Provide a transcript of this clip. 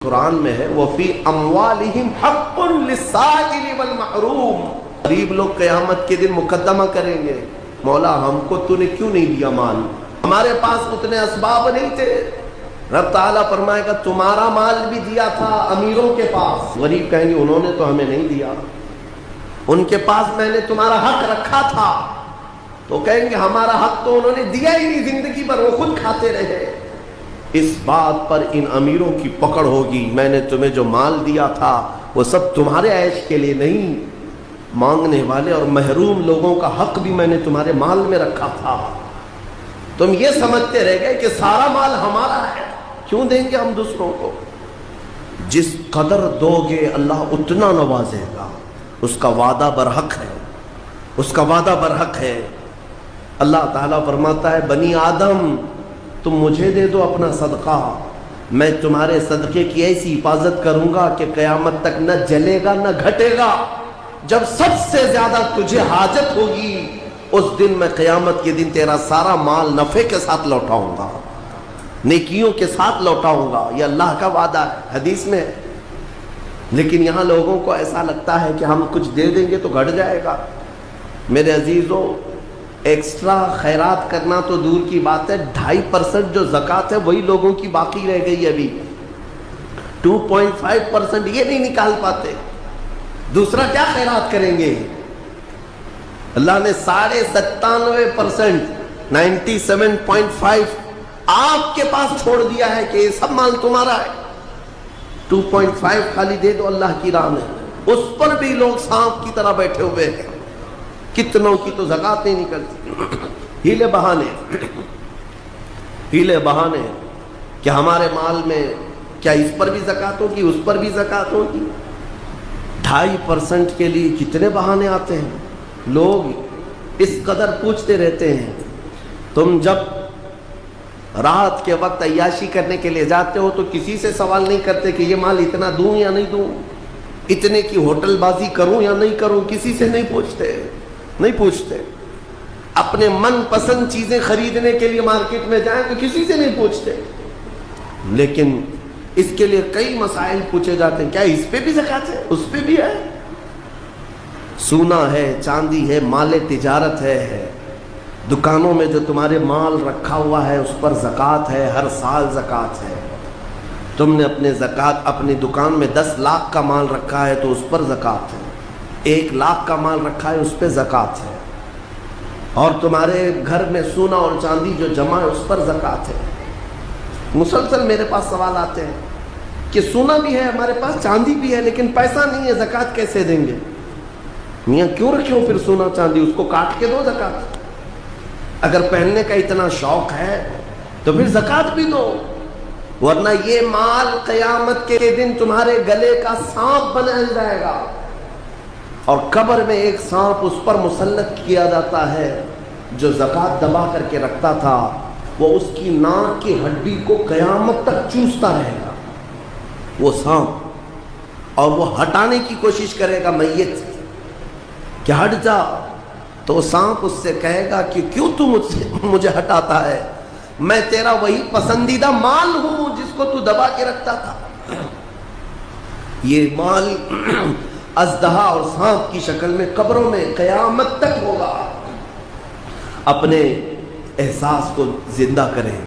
قرآن میں ہے وَفِي أَمْوَالِهِمْ حَقٌّ لِلسَّائِلِ وَالْمَحْرُومِ۔ غریب لوگ قیامت کے دن مقدمہ کریں گے، مولا ہم کو تو نے کیوں نہیں دیا مال، ہمارے پاس اتنے اسباب نہیں تھے۔ رب تعالیٰ فرمائے گا تمہارا مال بھی دیا تھا امیروں کے پاس، غریب کہیں گے انہوں نے تو ہمیں نہیں دیا، ان کے پاس میں نے تمہارا حق رکھا تھا، تو کہیں گے ہمارا حق تو انہوں نے دیا ہی نہیں، زندگی پر وہ خود کھاتے رہے۔ اس بات پر ان امیروں کی پکڑ ہوگی، میں نے تمہیں جو مال دیا تھا وہ سب تمہارے عیش کے لیے نہیں، مانگنے والے اور محروم لوگوں کا حق بھی میں نے تمہارے مال میں رکھا تھا، تم یہ سمجھتے رہ گئے کہ سارا مال ہمارا ہے، کیوں دیں گے ہم دوسروں کو؟ جس قدر دو گے اللہ اتنا نوازے گا، اس کا وعدہ برحق ہے، اس کا وعدہ برحق ہے۔ اللہ تعالیٰ فرماتا ہے بنی آدم تم مجھے دے دو اپنا صدقہ، میں تمہارے صدقے کی ایسی حفاظت کروں گا کہ قیامت تک نہ جلے گا نہ گھٹے گا۔ جب سب سے زیادہ تجھے حاجت ہوگی اس دن میں قیامت کے دن تیرا سارا مال نفع کے ساتھ لوٹاؤں گا، نیکیوں کے ساتھ لوٹاؤں گا، یہ اللہ کا وعدہ ہے، حدیث میں ہے۔ لیکن یہاں لوگوں کو ایسا لگتا ہے کہ ہم کچھ دے دیں گے تو گھٹ جائے گا۔ میرے عزیزوں، ایکسٹرا خیرات کرنا تو دور کی بات ہے، 2.5% جو زکوٰۃ ہے وہی لوگوں کی باقی رہ گئی ابھی، 2.5% یہ نہیں نکال پاتے، دوسرا کیا خیرات کریں گے؟ اللہ نے 97.5%، 97.5 آپ کے پاس چھوڑ دیا ہے کہ یہ سب مال تمہارا ہے، 2.5 خالی دے دو اللہ کی راہ میں، اس پر بھی لوگ سانپ کی طرح بیٹھے ہوئے ہیں، کتنوں کی تو زکوٰۃ نہیں نکلتی، ہیلے بہانے کہ ہمارے مال میں کیا اس پر بھی زکوٰۃ ہوگی اس پر بھی زکوٰۃ ہوگی۔ 2.5% کے لیے کتنے بہانے آتے ہیں، لوگ اس قدر پوچھتے رہتے ہیں۔ تم جب رات کے وقت عیاشی کرنے کے لیے جاتے ہو تو کسی سے سوال نہیں کرتے کہ یہ مال اتنا دوں یا نہیں دوں، اتنے کی ہوٹل بازی کروں یا نہیں کروں، کسی سے نہیں پوچھتے۔ اپنے من پسند چیزیں خریدنے کے لیے مارکیٹ میں جائیں تو کسی سے نہیں پوچھتے، لیکن اس کے لیے کئی مسائل پوچھے جاتے ہیں، کیا اس پہ بھی زکوٰۃ ہے، اس پہ بھی ہے؟ سونا ہے، چاندی ہے، مال تجارت ہے، دکانوں میں جو تمہارے مال رکھا ہوا ہے اس پر زکوٰۃ ہے، ہر سال زکوٰۃ ہے۔ تم نے اپنے زکوٰۃ اپنی دکان میں 10 لاکھ کا مال رکھا ہے تو اس پر زکوٰۃ ہے، 1 لاکھ کا مال رکھا ہے اس پہ زکوٰۃ ہے، اور تمہارے گھر میں سونا اور چاندی جو جمع ہے اس پر زکوٰۃ ہے۔ مسلسل میرے پاس سوال آتے ہیں کہ سونا بھی ہے ہمارے پاس، چاندی بھی ہے، لیکن پیسہ نہیں ہے، زکوٰۃ کیسے دیں گے؟ میاں کیوں رکھے ہو پھر سونا چاندی، اس کو کاٹ کے دو زکوٰۃ، اگر پہننے کا اتنا شوق ہے تو پھر زکوٰۃ بھی دو، ورنہ یہ مال قیامت کے دن تمہارے گلے کا سانپ بنا جائے گا، اور قبر میں ایک سانپ اس پر مسلط کیا جاتا ہے جو زکوٰۃ دبا کر کے رکھتا تھا، وہ اس کی ناک کی ہڈی کو قیامت تک چوستا رہے گا وہ سانپ، اور وہ ہٹانے کی کوشش کرے گا میت کہ ہٹ جا، تو سانپ اس سے کہے گا کہ کیوں تو مجھے ہٹاتا ہے، میں تیرا وہی پسندیدہ مال ہوں جس کو تو دبا کے رکھتا تھا۔ یہ مال اژدہا اور سانپ کی شکل میں قبروں میں قیامت تک ہوگا۔ اپنے احساس کو زندہ کریں۔